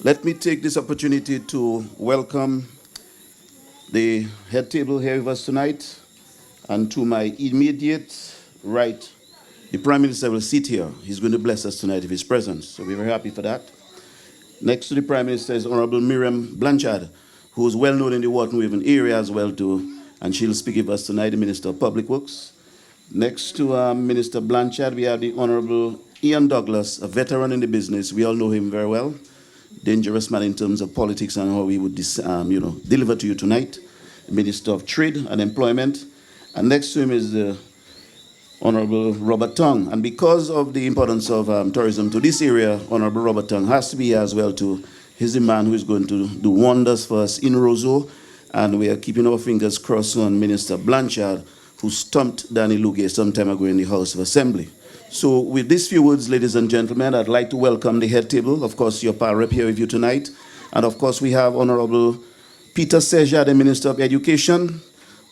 Let me take this opportunity to welcome the head table here with us tonight, and to my immediate right, the Prime Minister will sit here. He's going to bless us tonight with his presence, so we're very happy for that. Next to the Prime Minister is Honorable Miriam Blanchard, who is well known in the Wotten Waven area as well too, and she'll speak with us tonight, the Minister of Public Works. Next to Minister Blanchard, we have the Honorable Ian Douglas, a veteran in the business. We all know him very well. Dangerous man in terms of politics and how we would deliver to you tonight. Minister of Trade and Employment. And next to him is the Honorable Robert Tong. And because of the importance of tourism to this area, Honorable Robert Tong has to be here as well too. He's the man who is going to do wonders for us in Roseau. And we are keeping our fingers crossed on Minister Blanchard, who stumped Danny Lugue some time ago in the House of Assembly. So with these few words, ladies and gentlemen, I'd like to welcome the head table. Of course, your power rep here with you tonight. And of course, we have Honorable Peter Seja, the Minister of Education,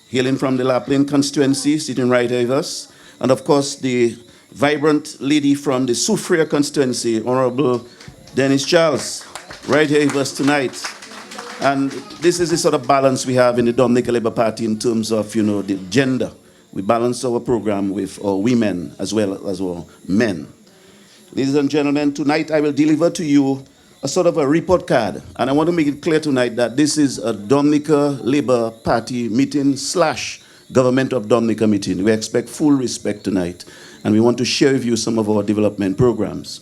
hailing from the Lapland constituency, sitting right here with us. And of course, the vibrant lady from the Soufriere constituency, Honorable Dennis Charles, right here with us tonight. And this is the sort of balance we have in the Dominica Labour Party in terms of, the gender. We balance our program with our women as well as our men. Ladies and gentlemen, tonight I will deliver to you a sort of a report card. And I want to make it clear tonight that this is a Dominica Labour Party meeting / Government of Dominica meeting. We expect full respect tonight. And we want to share with you some of our development programs.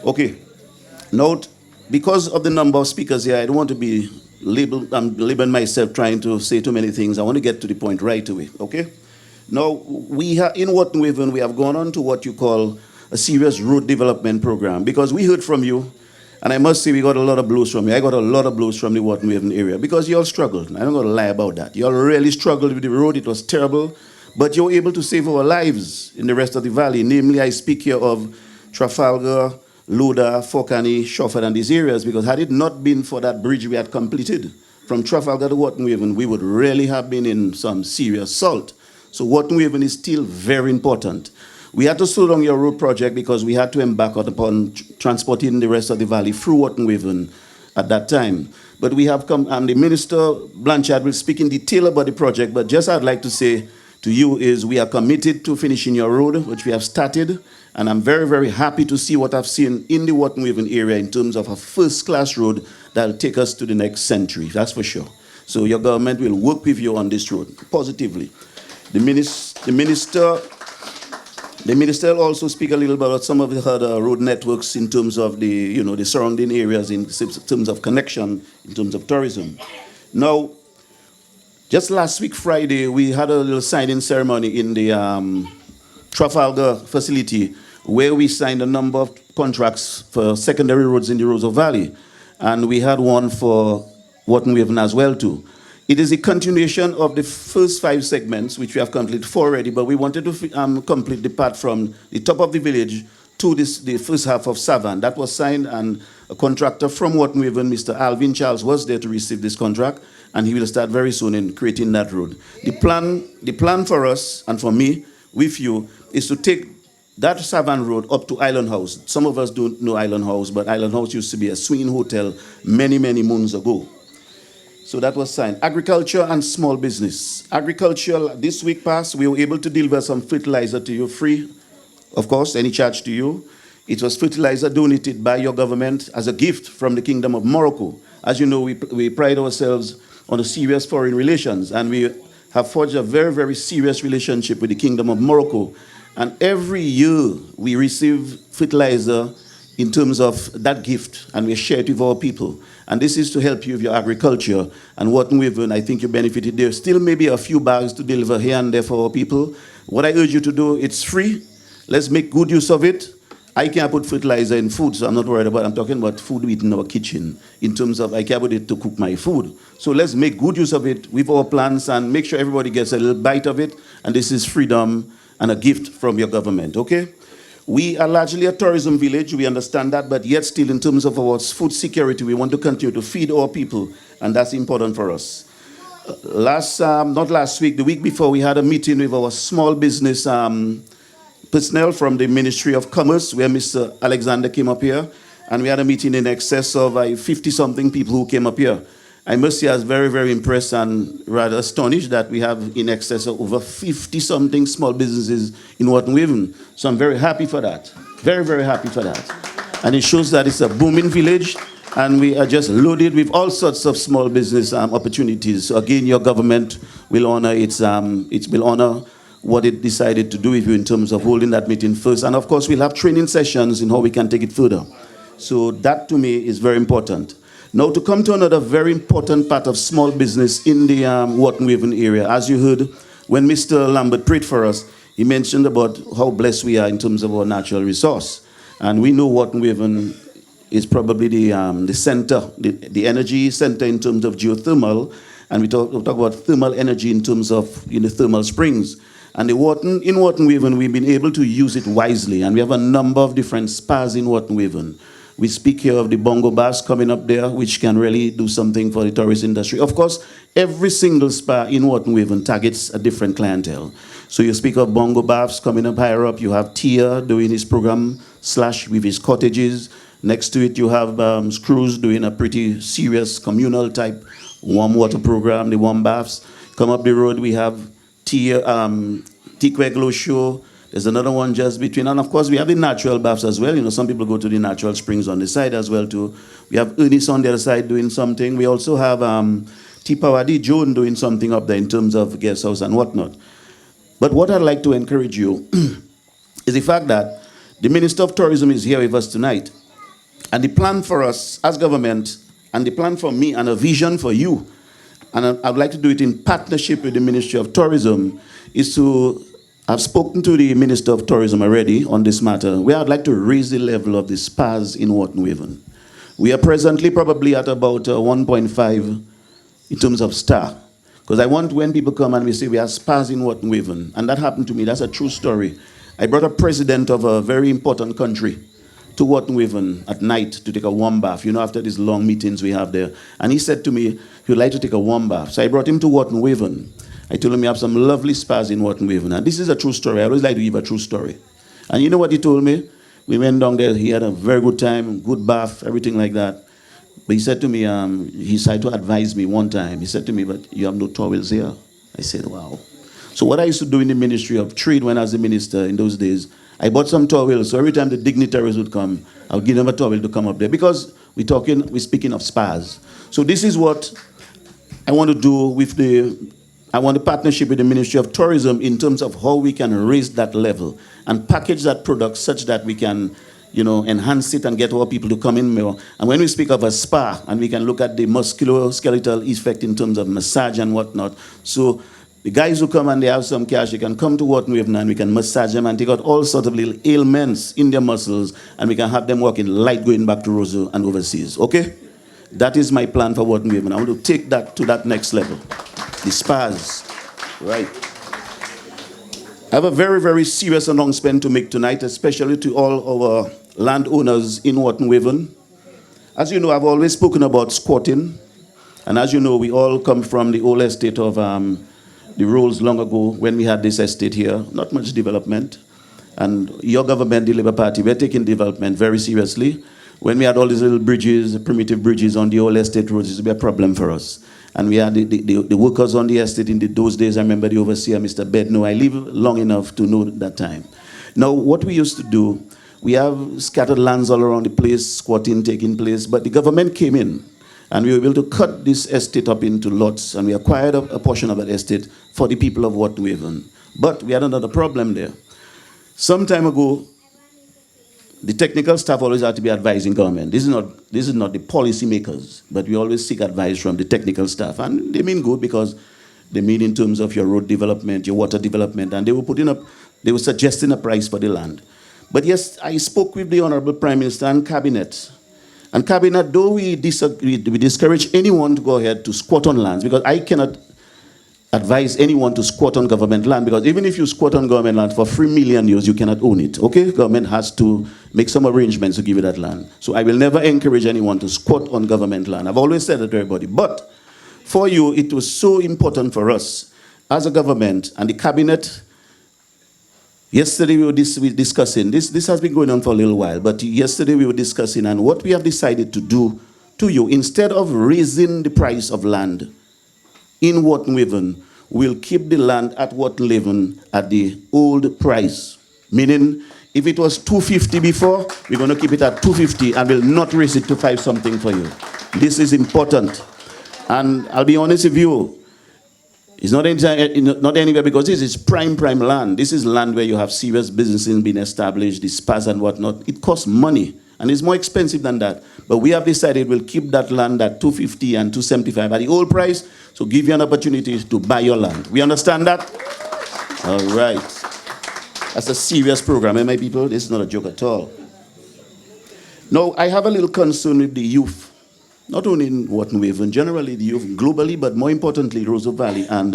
Okay. Note, because of the number of speakers here, I don't want to be labeling myself trying to say too many things. I want to get to the point right away, okay? Now, in Wotten Waven, we have gone on to what you call a serious road development program, because we heard from you, and I must say we got a lot of blows from you. I got a lot of blows from the Wotten Waven area, because you all struggled. I'm not going to lie about that. You all really struggled with the road. It was terrible, but you were able to save our lives in the rest of the valley. Namely, I speak here of Trafalgar, Loda, Fokani, Shawford, and these areas, because had it not been for that bridge we had completed from Trafalgar to Wotten Waven, we would really have been in some serious salt. So Wotten Waven is still very important. We had to slow down your road project because we had to embark upon transporting the rest of the valley through Wotten Waven at that time. But we have come, and the Minister Blanchard will speak in detail about the project, but just I'd like to say to you is we are committed to finishing your road, which we have started, and I'm very, very happy to see what I've seen in the Wotten Waven area in terms of a first-class road that will take us to the next century, that's for sure. So your government will work with you on this road, positively. The minister will also speak a little about some of the other road networks in terms of the, the surrounding areas, in terms of connection, in terms of tourism. Now, just last week, Friday, we had a little signing ceremony in the Trafalgar facility where we signed a number of contracts for secondary roads in the Roseau Valley. And we had one for Wotten Waven as well, too. It is a continuation of the first 5 segments, which we have completed 4 already, but we wanted to complete the part from the top of the village to the first half of Savan. That was signed, and a contractor from Wotten Waven, Mr. Alvin Charles, was there to receive this contract, and he will start very soon in creating that road. The plan for us, and for me, with you, is to take that Savan Road up to Island House. Some of us don't know Island House, but Island House used to be a swinging hotel many, many moons ago. So that was signed. Agriculture and small business. Agriculture, this week past, we were able to deliver some fertilizer to you free, of course, any charge to you. It was fertilizer donated by your government as a gift from the Kingdom of Morocco. As you know, we pride ourselves on a serious foreign relations, and we have forged a very, very serious relationship with the Kingdom of Morocco. And every year we receive fertilizer in terms of that gift, and we share it with our people. And this is to help you with your agriculture. And Wotten Waven, I think you benefited. There still may be a few bags to deliver here and there for our people. What I urge you to do, it's free. Let's make good use of it. I can't put fertilizer in food, so I'm not worried about it. I'm talking about food we eat in our kitchen, in terms of I can't put it to cook my food. So let's make good use of it with our plants and make sure everybody gets a little bite of it. And this is freedom and a gift from your government, okay? We are largely a tourism village, we understand that, but yet still in terms of our food security, we want to continue to feed our people, and that's important for us. Not last week, the week before, we had a meeting with our small business personnel from the Ministry of Commerce, where Mr. Alexander came up here, and we had a meeting in excess of 50-something people who came up here. I must say I was very, very impressed and rather astonished that we have in excess of over 50-something small businesses in Wotten Waven. So I'm very happy for that. Very, very happy for that. And it shows that it's a booming village, and we are just loaded with all sorts of small business opportunities. So again, your government will honor will honor what it decided to do with you in terms of holding that meeting first. And of course, we'll have training sessions in how we can take it further. So that to me is very important. Now, to come to another very important part of small business in the Wotten Waven area, as you heard, when Mr. Lambert prayed for us, he mentioned about how blessed we are in terms of our natural resource. And we know Wotten Waven is probably the center, the energy center in terms of geothermal, and we talk about thermal energy in terms of thermal springs. And in Wotten Waven, we've been able to use it wisely, and we have a number of different spas in Wotten Waven. We speak here of the bongo baths coming up there, which can really do something for the tourist industry. Of course, every single spa in Wotten Waven targets a different clientele. So you speak of bongo baths coming up higher up. You have Tia doing his program / with his cottages. Next to it, you have Screws doing a pretty serious communal type warm water program, the warm baths. Come up the road, we have Tia, Tikwe Show. There's another one just between, and of course we have the natural baths as well. Some people go to the natural springs on the side as well too. We have Ernest on the other side doing something. We also have Tipawadi Joan doing something up there in terms of guest house and whatnot. But what I'd like to encourage you is the fact that the Minister of Tourism is here with us tonight. And the plan for us as government, and the plan for me, and a vision for you, and I'd like to do it in partnership with the Ministry of Tourism, is to I've spoken to the Minister of Tourism already on this matter, where I'd like to raise the level of the spas in Wotten Waven. We are presently probably at about 1.5 in terms of star. Because I want when people come and we say we have spas in Wotten Waven, and that happened to me, that's a true story. I brought a president of a very important country to Wotten Waven at night to take a warm bath, after these long meetings we have there. And he said to me, he'd like to take a warm bath. So I brought him to Wotten Waven. I told him we have some lovely spas in Wotten Waven. And this is a true story. I always like to give a true story. And you know what he told me? We went down there. He had a very good time, good bath, everything like that. But he said to me, he tried to advise me one time. He said to me, but you have no towels here. I said, wow. So what I used to do in the Ministry of Trade when I was the minister in those days, I bought some towels. So every time the dignitaries would come, I would give them a towel to come up there. Because we're speaking of spas. So this is what I want to do with I want a partnership with the Ministry of Tourism in terms of how we can raise that level and package that product such that we can, enhance it and get our people to come in more. And when we speak of a spa, and we can look at the musculoskeletal effect in terms of massage and whatnot. So the guys who come and they have some cash, they can come to Wotten Waven and we can massage them and take out all sorts of little ailments in their muscles, and we can have them working light going back to Roseau and overseas. Okay? That is my plan for Wotten Waven. I want to take that to that next level. The spas, right? I have a very, very serious announcement to make tonight, especially to all our landowners in Wotten Waven. As you know, I've always spoken about squatting. And as you know, we all come from the old estate of the Rolls long ago when we had this estate here. Not much development. And your government, the Labour Party, we're taking development very seriously. When we had all these little bridges, primitive bridges on the old estate roads, it used to be a problem for us. And we had the workers on the estate in those days. I remember the overseer, Mr. Bedno. I lived long enough to know that time. Now, what we used to do, we have scattered lands all around the place, squatting taking place, but the government came in, and we were able to cut this estate up into lots, and we acquired a portion of that estate for the people of Wotten Waven. But we had another problem there. Some time ago, the technical staff always had to be advising government. This is not the policy makers, but we always seek advice from the technical staff. And they mean good because they mean in terms of your road development, your water development, and they were suggesting a price for the land. But yes, I spoke with the Honorable Prime Minister and Cabinet. And Cabinet, though we discourage anyone to go ahead to squat on lands, because I cannot advise anyone to squat on government land, because even if you squat on government land for 3 million years, you cannot own it, okay? Government has to make some arrangements to give you that land. So I will never encourage anyone to squat on government land. I've always said that to everybody. But for you, it was so important for us as a government and the cabinet Yesterday we were discussing, this has been going on for a little while, but yesterday we were discussing, and what we have decided to do to you, instead of raising the price of land in Wotten Waven, we'll keep the land at Wotten Waven at the old price. Meaning, if it was 250 before, we're going to keep it at 250 and we'll not raise it to 5 something for you. This is important. And I'll be honest with you, it's not anywhere, because this is prime land. This is land where you have serious businesses being established, the spas and whatnot. It costs money, and it's more expensive than that. But we have decided we'll keep that land at 250 and 275 at the old price, so give you an opportunity to buy your land. We understand that? All right. That's a serious program, my people. This is not a joke at all. Now, I have a little concern with the youth. Not only in Wotten Waven, generally the youth globally, but more importantly, Roseau Valley and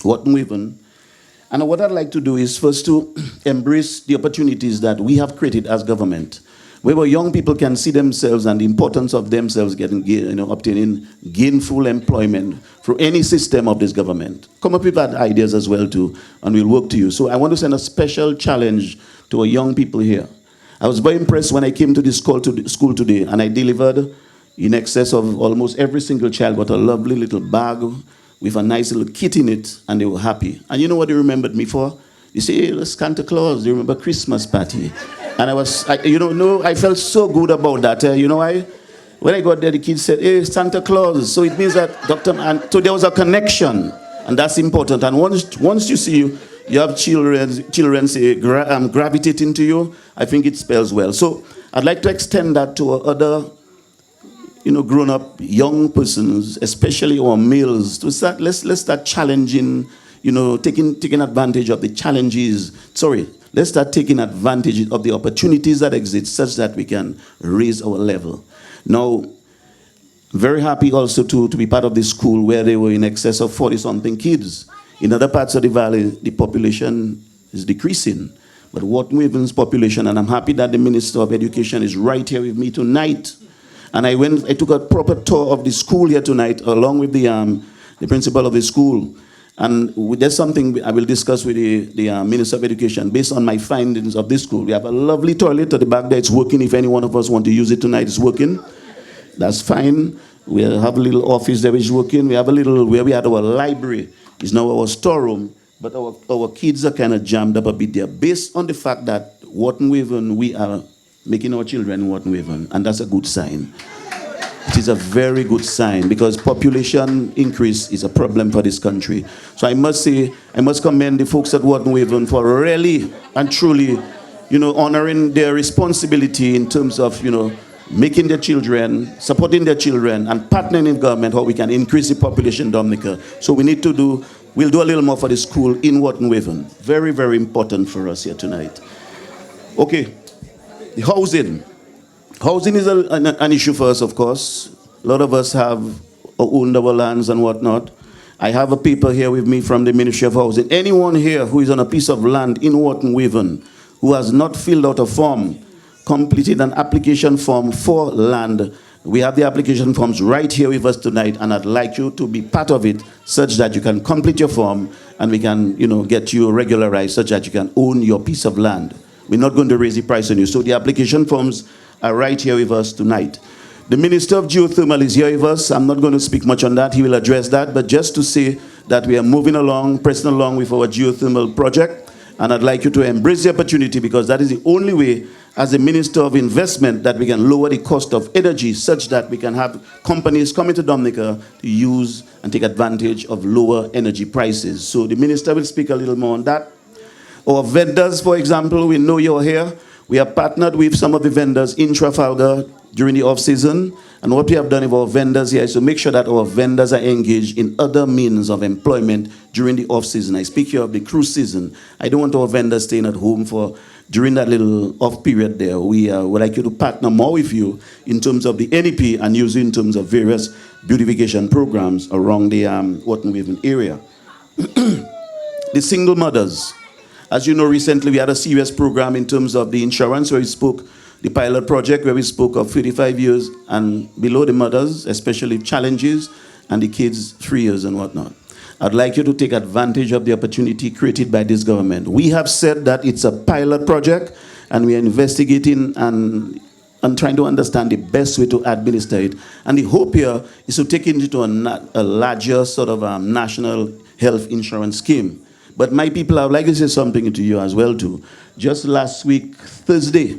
Wotten Waven. And what I'd like to do is first to embrace the opportunities that we have created as government, where young people can see themselves and the importance of themselves obtaining gainful employment through any system of this government. Come up with that ideas as well too, and we'll work to you. So I want to send a special challenge to our young people here. I was very impressed when I came to this school today, and I delivered in excess of almost every single child got a lovely little bag with a nice little kit in it, and they were happy. And you know what they remembered me for? You say, hey, that's Santa Claus. They remember Christmas party. And I felt so good about that. You know why? When I got there, the kids said, hey, Santa Claus. So it means that, and so there was a connection, and that's important. And once you see you have children say, gravitating to you, I think it spells well. So I'd like to extend that to other grown-up young persons, especially our males, to start. Let's start challenging, taking advantage of the challenges. Let's start taking advantage of the opportunities that exist, such that we can raise our level. Now, very happy also to be part of this school where they were in excess of 40-something kids. In other parts of the valley, the population is decreasing, but Wotten Waven's population, and I'm happy that the Minister of Education is right here with me tonight. And I took a proper tour of the school here tonight, along with the principal of the school. And there's something I will discuss with the Minister of Education based on my findings of this school. We have a lovely toilet at the back there. It's working. If any one of us want to use it tonight, it's working. That's fine. We have a little office there which is working. We have a little, where we had our library, is now our storeroom. But our kids are kind of jammed up a bit there, based on the fact that Wotten Waven, we are making our children in Wotten Waven, and that's a good sign. It is a very good sign, because population increase is a problem for this country. So I must say, I must commend the folks at Wotten Waven for really and truly, honoring their responsibility in terms of, making their children, supporting their children, and partnering in government how we can increase the population in Dominica. So we'll do a little more for the school in Wotten Waven. Very, very important for us here tonight. Okay. The housing. Housing is an issue for us, of course. A lot of us have owned our lands and whatnot. I have a paper here with me from the Ministry of Housing. Anyone here who is on a piece of land in Wotten Waven who has not filled out a form, completed an application form for land, we have the application forms right here with us tonight, and I'd like you to be part of it such that you can complete your form and we can, get you regularized such that you can own your piece of land. We're not going to raise the price on you. So the application forms are right here with us tonight. The Minister of Geothermal is here with us. I'm not going to speak much on that. He will address that. But just to say that we are moving along, pressing along with our geothermal project. And I'd like you to embrace the opportunity, because that is the only way, as a Minister of Investment, that we can lower the cost of energy such that we can have companies coming to Dominica to use and take advantage of lower energy prices. So the Minister will speak a little more on that. Our vendors, for example, we know you're here. We have partnered with some of the vendors in Trafalgar during the off-season. And what we have done with our vendors here is to make sure that our vendors are engaged in other means of employment during the off-season. I speak here of the cruise season. I don't want our vendors staying at home during that little off period there. We would like you to partner more with you in terms of the NEP and use it in terms of various beautification programs around the Wotten Waven area. The single mothers. As you know, recently we had a serious program in terms of the insurance, where we spoke, the pilot project where we spoke of 35 years and below the mothers, especially challenges, and the kids 3 years and whatnot. I'd like you to take advantage of the opportunity created by this government. We have said that it's a pilot project, and we are investigating and trying to understand the best way to administer it. And the hope here is to take it into a larger sort of national health insurance scheme. But my people, I would like to say something to you as well too. Just last week, Thursday,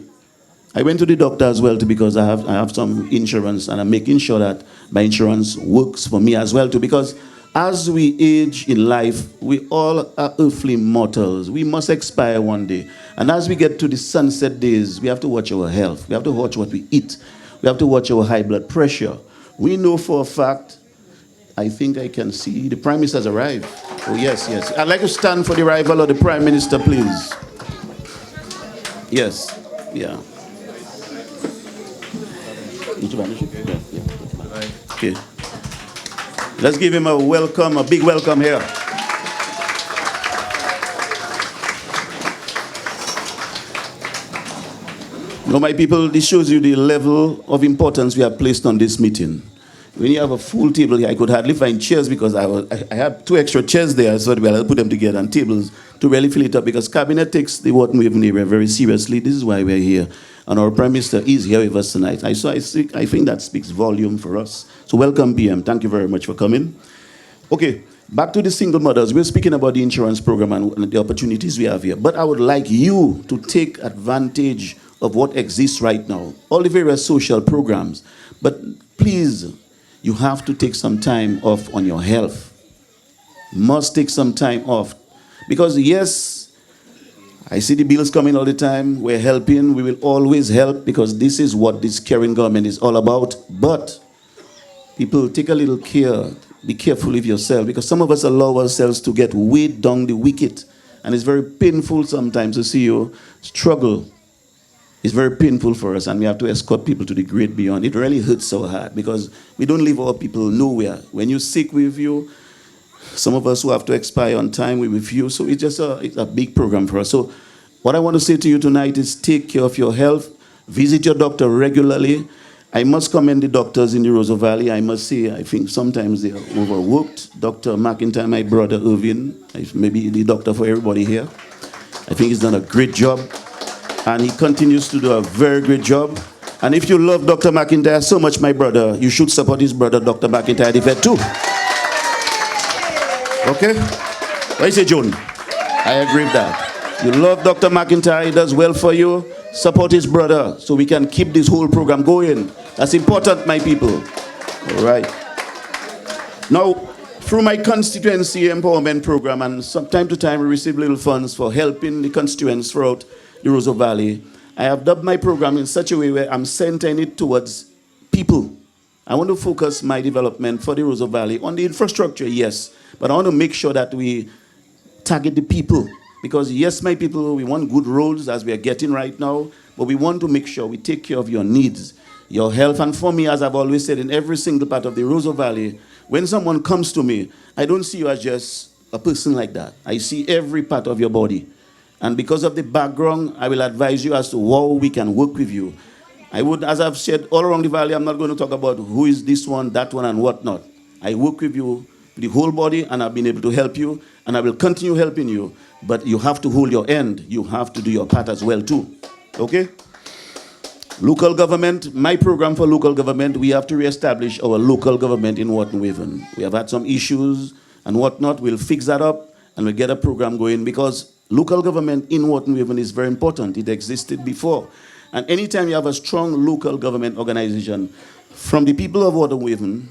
I went to the doctor as well too, because I have some insurance, and I'm making sure that my insurance works for me as well too, because as we age in life, we all are earthly mortals. We must expire one day. And as we get to the sunset days, we have to watch our health. We have to watch what we eat. We have to watch our high blood pressure. We know for a fact, I think I can see the Prime Minister has arrived. Oh, yes, yes. I'd like to stand for the arrival of the Prime Minister, please. Yes, yeah. Okay. Let's give him a welcome, a big welcome here. Now, my people, this shows you the level of importance we have placed on this meeting. When you have a full table here, I could hardly find chairs because I had 2 extra chairs there, so I'll put them together, and tables to really fill it up, because Cabinet takes the Wotten Waven area very seriously. This is why we're here. And our Prime Minister is here with us tonight. I think that speaks volume for us. So welcome, PM. Thank you very much for coming. Okay, back to the single mothers. We're speaking about the insurance program and the opportunities we have here. But I would like you to take advantage of what exists right now, all the various social programs. But please, you have to take some time off on your health. Must take some time off. Because yes, I see the bills coming all the time. We're helping. We will always help, because this is what this caring government is all about. But people, take a little care. Be careful of yourself, because some of us allow ourselves to get weighed down the wicket. And it's very painful sometimes to see you struggle. It's very painful for us, and we have to escort people to the great beyond. It really hurts so hard, because we don't leave our people nowhere. When you're sick, we're with you. Some of us who have to expire on time, we're with you. So it's just it's a big program for us. So what I want to say to you tonight is take care of your health. Visit your doctor regularly. I must commend the doctors in the Roseau Valley. I must say, I think sometimes they are overworked. Dr. McIntyre, my brother Irvin, maybe the doctor for everybody here. I think he's done a great job. And he continues to do a very great job. And if you love Dr. McIntyre so much, my brother, you should support his brother, Dr. McIntyre, the vet too. Okay? What do you say, John? I agree with that. You love Dr. McIntyre, he does well for you. Support his brother so we can keep this whole program going. That's important, my people. All right. Now, through my constituency empowerment program, and from time to time we receive little funds for helping the constituents throughout the Roseau Valley, I have dubbed my program in such a way where I'm centering it towards people. I want to focus my development for the Roseau Valley on the infrastructure, yes, but I want to make sure that we target the people. Because yes, my people, we want good roads as we are getting right now, but we want to make sure we take care of your needs, your health. And for me, as I've always said, in every single part of the Roseau Valley, when someone comes to me, I don't see you as just a person like that. I see every part of your body. And because of the background, I will advise you as to how we can work with you. I would, as I've said, all around the valley, I'm not going to talk about who is this one, that one, and whatnot. I work with you, the whole body, and I've been able to help you, and I will continue helping you. But you have to hold your end. You have to do your part as well, too. Okay? Local government, my program for local government, we have to reestablish our local government in Wotten Waven. We have had some issues and whatnot. We'll fix that up, and we'll get a program going, because local government in Wotten Waven is very important. It existed before. And anytime you have a strong local government organization from the people of Wotten Waven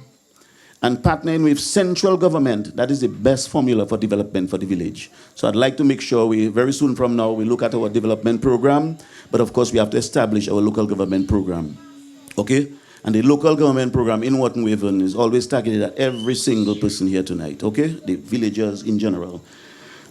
and partnering with central government, that is the best formula for development for the village. So I'd like to make sure we, very soon from now, we look at our development program, but of course we have to establish our local government program. Okay? And the local government program in Wotten Waven is always targeted at every single person here tonight, okay? The villagers in general.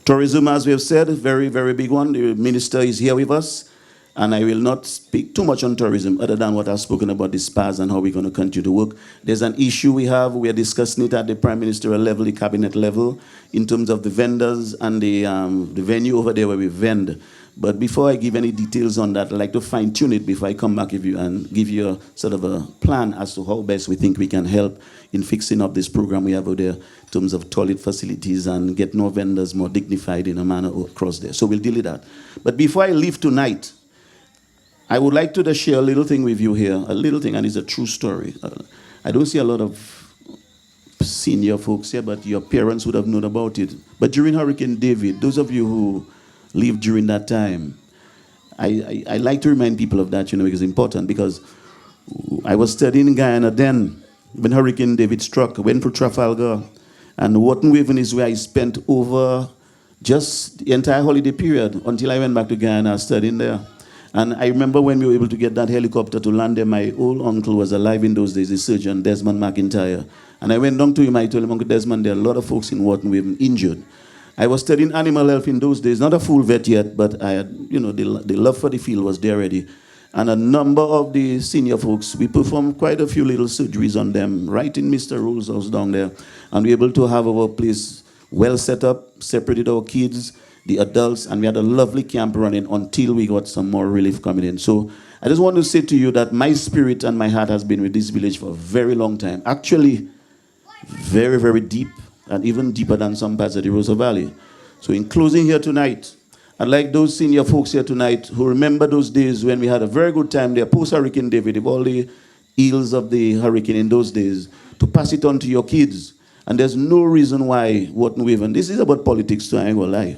Tourism, as we have said, very, very big one. The minister is here with us. And I will not speak too much on tourism other than what I've spoken about the spas and how we're going to continue to work. There's an issue we have. We are discussing it at the prime ministerial level, the cabinet level, in terms of the vendors and the venue over there where we vend. But before I give any details on that, I'd like to fine-tune it before I come back with you and give you a sort of a plan as to how best we think we can help in fixing up this program we have out there in terms of toilet facilities and get more vendors more dignified in a manner across there. So we'll deal with that. But before I leave tonight, I would like to just share a little thing with you here, a little thing, and it's a true story. I don't see a lot of senior folks here, but your parents would have known about it. But during Hurricane David, those of you who lived during that time, I like to remind people of that, because it's important, because I was studying in Guyana then, when Hurricane David struck. I went through Trafalgar, and Wotten Waven is where I spent over just the entire holiday period until I went back to Guyana studying there. And I remember when we were able to get that helicopter to land there, my old uncle was alive in those days, the surgeon, Desmond McIntyre. And I went down to him, I told him, Uncle Desmond, there are a lot of folks in Wotten Waven injured. I was studying animal health in those days, not a full vet yet, but I had, the love for the field was there already. And a number of the senior folks, we performed quite a few little surgeries on them, right in Mr. Rose's house down there. And we were able to have our place well set up, separated our kids, the adults, and we had a lovely camp running until we got some more relief coming in. So I just want to say to you that my spirit and my heart has been with this village for a very long time. Actually, very, very deep, and even deeper than some parts of the Roseau Valley. So in closing here tonight, I'd like those senior folks here tonight who remember those days when we had a very good time there, post-Hurricane David, with all the ills of the hurricane in those days, to pass it on to your kids. And there's no reason why Wotten Waven, this is about politics too, I ain't gonna lie.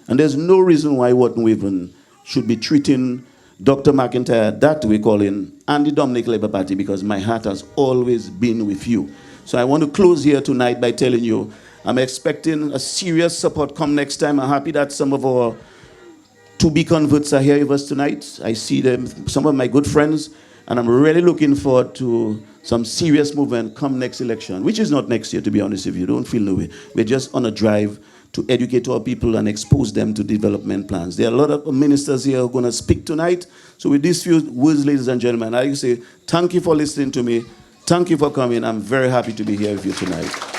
And there's no reason why Wotten Waven should be treating Dr. McIntyre that way, Collin, and the Dominic Labour Party, because my heart has always been with you. So I want to close here tonight by telling you, I'm expecting a serious support come next time. I'm happy that some of our to-be converts are here with us tonight. I see them, some of my good friends, and I'm really looking forward to some serious movement come next election, which is not next year, to be honest with you. Don't feel no way. We're just on a drive to educate our people and expose them to development plans. There are a lot of ministers here who are going to speak tonight. So with these few words, ladies and gentlemen, I say thank you for listening to me. Thank you for coming. I'm very happy to be here with you tonight.